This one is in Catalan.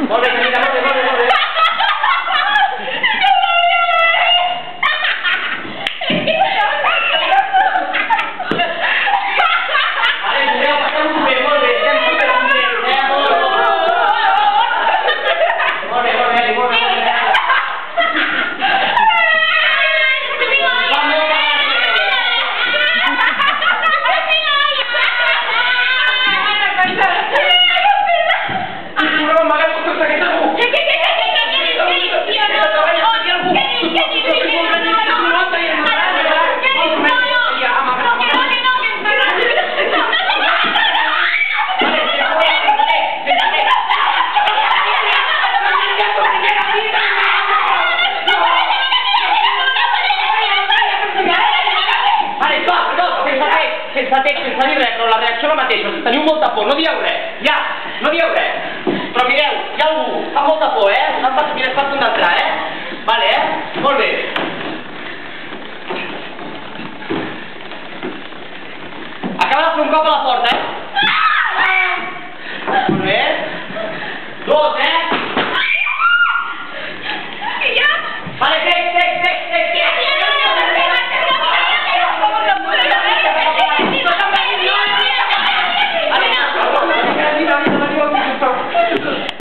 Molt bé, Camila, molt bé, molt bé, molt bé. Sense dir res, però la reacció la mateixa. Teniu molta por, no dieu res. Ja, no dieu res. Però mireu, hi ha algú, fa molta por, Mira, és partint d'entrar, Vale, Molt bé. Acaba de fer un cop a la porta,